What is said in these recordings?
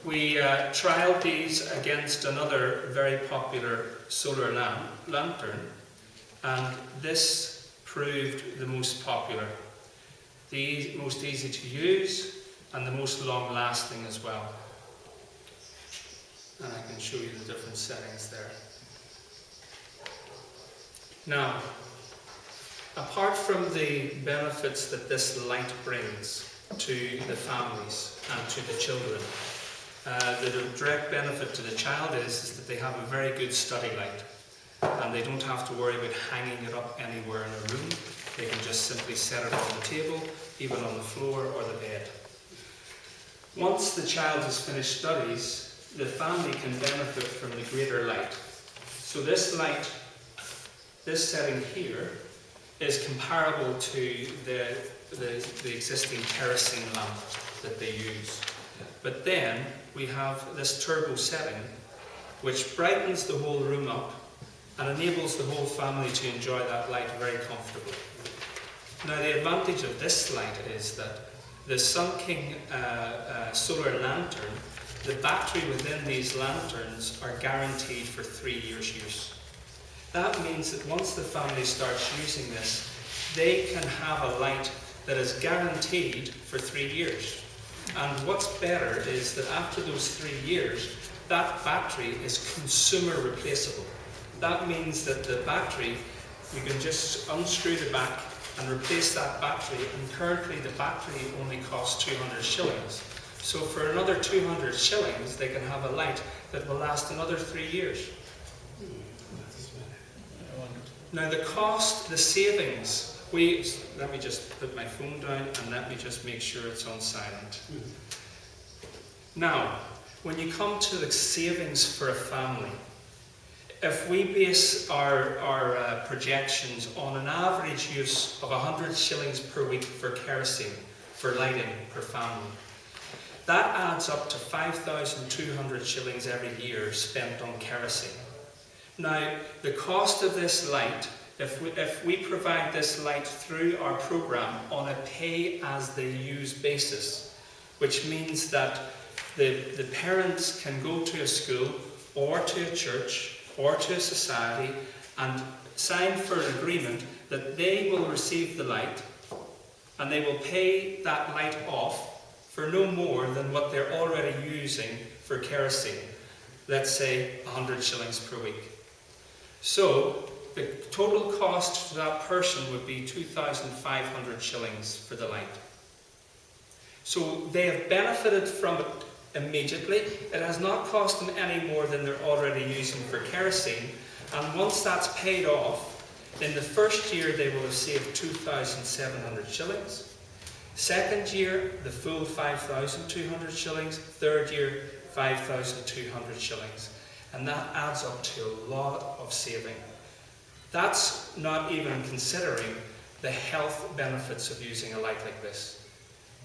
we trialled these against another very popular solar lantern, and this proved the most popular, the most easy to use, and the most long-lasting as well. And I can show you the different settings there. Now, apart from the benefits that this light brings to the families and to the children, the direct benefit to the child is that they have a very good study light, and they don't have to worry about hanging it up anywhere in a room. They can just simply set it on the table, even on the floor or the bed. Once the child has finished studies, the family can benefit from the greater light. So this light, this setting here, is comparable to the existing kerosene lamp that they use. But then we have this turbo setting, which brightens the whole room up and enables the whole family to enjoy that light very comfortably. Now, the advantage of this light is that the Sun King solar lantern, the battery within these lanterns are guaranteed for 3 years use. That means that once the family starts using this, they can have a light that is guaranteed for 3 years. And what's better is that after those 3 years, that battery is consumer replaceable. That means that the battery, you can just unscrew the back and replace that battery, and currently the battery only costs 200 shillings. So for another 200 shillings, they can have a light that will last another 3 years. Now the cost, the savings, let me just put my phone down and let me just make sure it's on silent. Now, when you come to the savings for a family, if we base our projections on an average use of 100 shillings per week for kerosene, for lighting per family, that adds up to 5,200 shillings every year spent on kerosene. Now, the cost of this light, if we provide this light through our program on a pay-as-they-use basis, which means that the parents can go to a school or to a church or to a society and sign for an agreement that they will receive the light and they will pay that light off for no more than what they're already using for kerosene, let's say 100 shillings per week. So the total cost to that person would be 2,500 shillings for the light. So they have benefited from it immediately. It has not cost them any more than they're already using for kerosene. And once that's paid off, in the first year they will have saved 2,700 shillings. Second year, the full 5,200 shillings. Third year, 5,200 shillings. And that adds up to a lot of saving. That's not even considering the health benefits of using a light like this.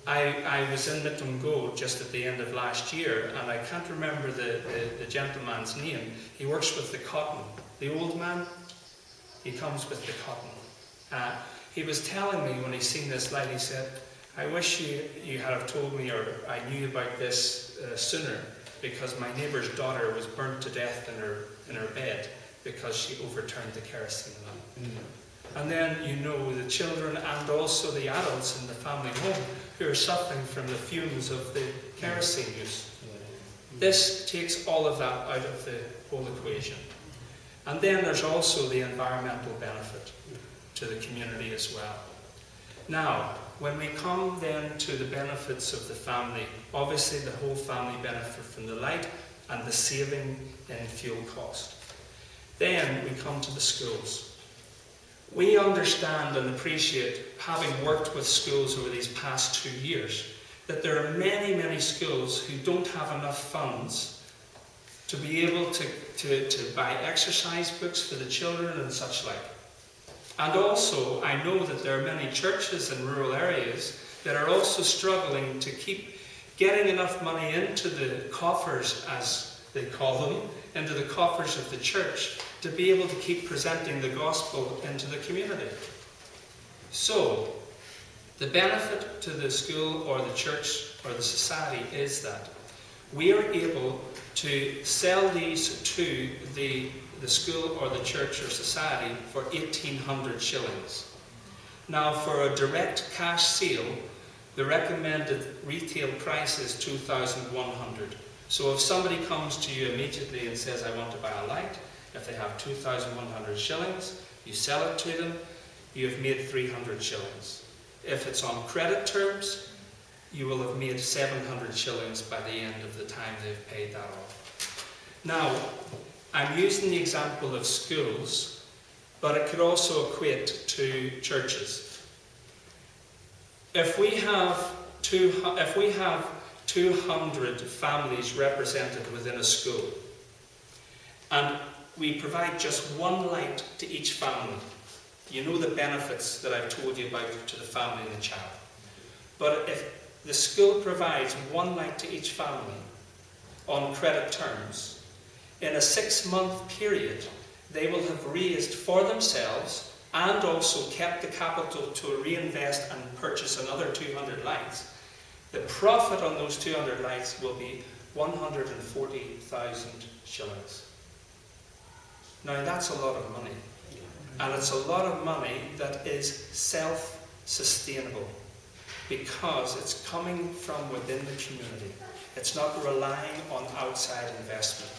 I was in Go just at the end of last year, and I can't remember the gentleman's name. He works with the cotton. The old man, he comes with the cotton. He was telling me when he seen this light, he said, I wish you had have told me, or I knew about this sooner, because my neighbour's daughter was burnt to death in her bed because she overturned the kerosene lamp. And then you know the children and also the adults in the family home who are suffering from the fumes of the kerosene use. This takes all of that out of the whole equation. And then there's also the environmental benefit to the community as well. Now, when we come then to the benefits of the family, obviously the whole family benefit from the light and the saving in fuel cost. Then we come to the schools. We understand and appreciate, having worked with schools over these past 2 years, that there are many, many schools who don't have enough funds to be able to buy exercise books for the children and such like. And also, I know that there are many churches in rural areas that are also struggling to keep getting enough money into the coffers, as they call them, into the coffers of the church, to be able to keep presenting the gospel into the community. So, the benefit to the school or the church or the society is that we are able to sell these to the school or the church or society for 1,800 shillings. Now, for a direct cash sale, the recommended retail price is 2,100. So if somebody comes to you immediately and says, I want to buy a light, if they have 2,100 shillings, you sell it to them, you have made 300 shillings. If it's on credit terms, you will have made 700 shillings by the end of the time they've paid that off. Now, I'm using the example of schools, but it could also equate to churches. If we have 200 families represented within a school, and we provide just one light to each family, you know the benefits that I've told you about to the family and the child. But if the school provides one light to each family on credit terms, in a 6-month period, they will have raised for themselves and also kept the capital to reinvest and purchase another 200 lights. The profit on those 200 lights will be 140,000 shillings. Now that's a lot of money. And it's a lot of money that is self-sustainable because it's coming from within the community. It's not relying on outside investment.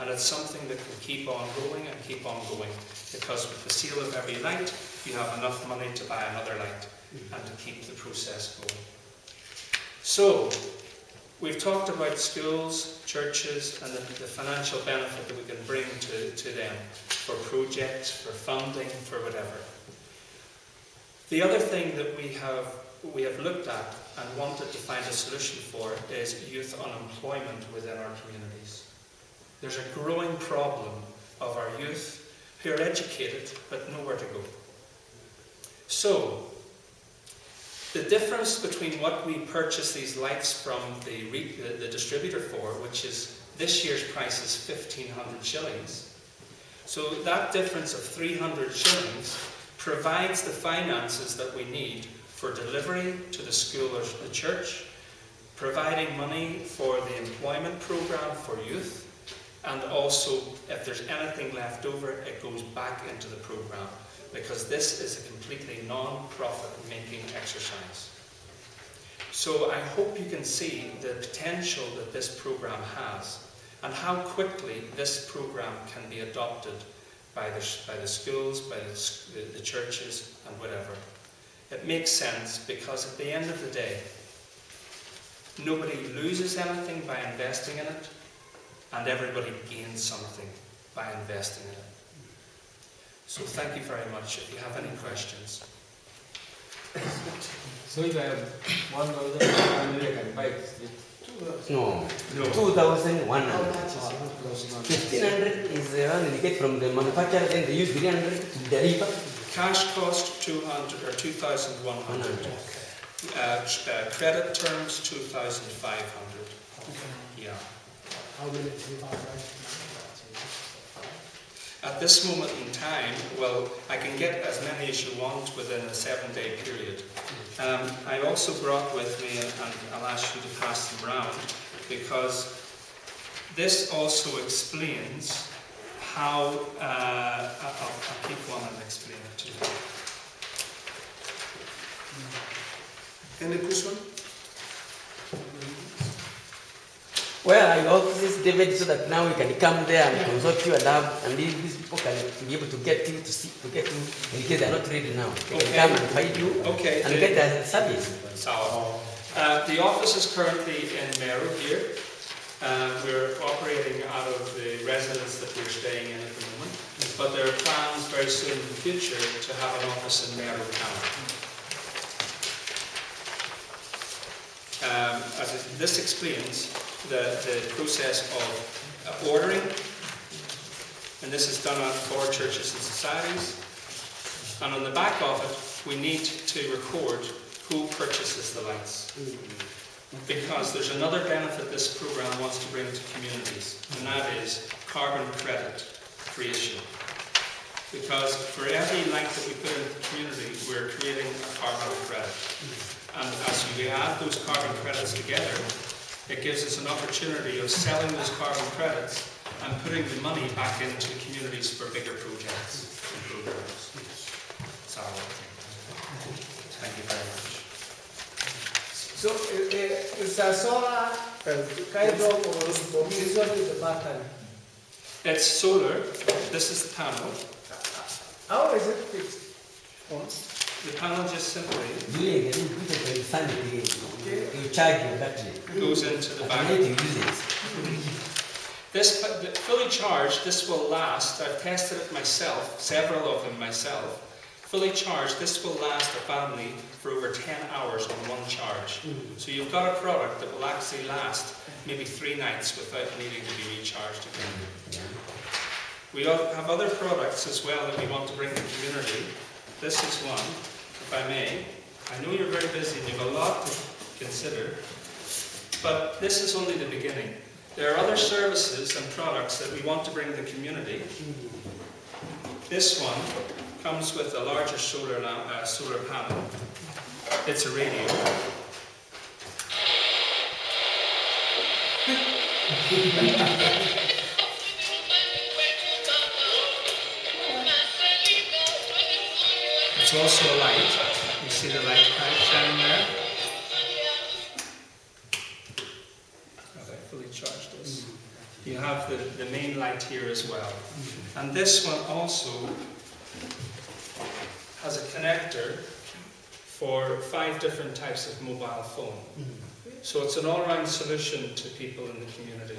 And it's something that can keep on going and keep on going, because with the sale of every light, you have enough money to buy another light and to keep the process going. So, we've talked about schools, churches, and the financial benefit that we can bring to them for projects, for funding, for whatever. The other thing that we have looked at and wanted to find a solution for is youth unemployment within our communities. There's a growing problem of our youth who are educated but nowhere to go. So, the difference between what we purchase these lights from the distributor for, which is this year's price is 1,500 shillings. So that difference of 300 shillings provides the finances that we need for delivery to the school or the church, providing money for the employment program for youth, and also, if there's anything left over, it goes back into the program, because this is a completely non-profit making exercise. So I hope you can see the potential that this program has, and how quickly this program can be adopted by the schools, by the churches, and whatever. It makes sense, because at the end of the day, nobody loses anything by investing in it, and everybody gains something by investing in it. So thank you very much. If you have any questions. So if I have 1,000 family, I can buy it? No. 2,100. 1,500 is the one they get from the manufacturer, then they use 300 to deliver. Cash cost 200 or 2,100. Credit terms 2,500. Yeah. How will it be right? At this moment in time, well, I can get as many as you want within a 7-day period. I also brought with me, and I'll ask you to pass them around, because this also explains how, I'll keep one and explain it to you. Any question? Well, I also this David, so that now we can come there and consult you and these people can be able to get you to get you in case they're not ready now. They can come and find you and get the service. So, the office is currently in Merrow here. We're operating out of the residence that we're staying in at the moment, but there are plans very soon in the future to have an office in Merrow Town. This explains the process of ordering, and this is done for churches and societies. And on the back of it, we need to record who purchases the lights. Because there's another benefit this program wants to bring to communities, and that is carbon credit creation. Because for every light that we put in the community, we're creating a carbon credit. And as we add those carbon credits together, It gives us an opportunity of selling those carbon credits and putting the money back into communities for bigger projects and programs. So, thank you very much. So, it's a solar kind of this one is a battery. It's solar. This is the panel. How is it fixed? The panel just simply You charge your battery. goes into the At back. night you use it. This, fully charged, this will last. I've tested it myself, several of them myself. Fully charged, this will last a family for over 10 hours on one charge. So you've got a product that will actually last maybe 3 nights without needing to be recharged again. We have other products as well that we want to bring to the community. This is one, if I may. I know you're very busy and you have a lot to consider, but this is only the beginning. There are other services and products that we want to bring to the community. This one comes with a larger solar panel. It's a radio. It's also a light. You see the light shining there? Have I fully charged this? You have the main light here as well. And this one also has a connector for 5 different types of mobile phone. So it's an all-round solution to people in the community.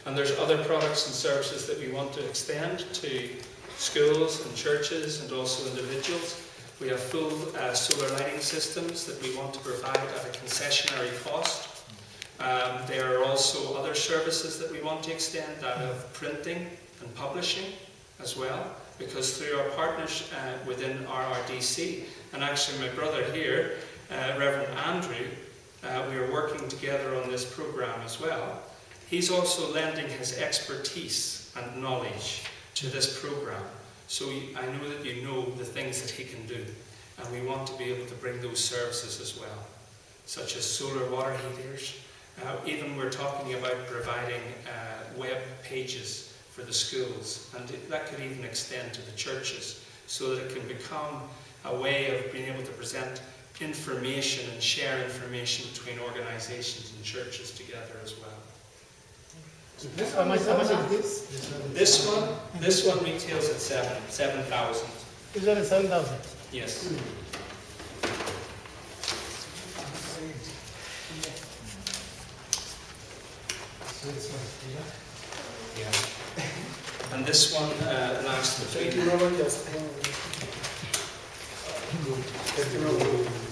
And there's other products and services that we want to extend to schools and churches and also individuals. We have full solar lighting systems that we want to provide at a concessionary cost. There are also other services that we want to extend, that of printing and publishing as well, because through our partners within RRDC, and actually my brother here, Reverend Andrew, we are working together on this program as well. He's also lending his expertise and knowledge to this program. So I know that you know the things that he can do, and we want to be able to bring those services as well, such as solar water heaters. Even we're talking about providing web pages for the schools, and that could even extend to the churches, so that it can become a way of being able to present information and share information between organizations and churches together as well. How much is this? This one retails at 7,000. Is that a 7,000? Yes. Yeah. And this one lasts for 3 Thank you, Robert. Yes. Thank you, Robert.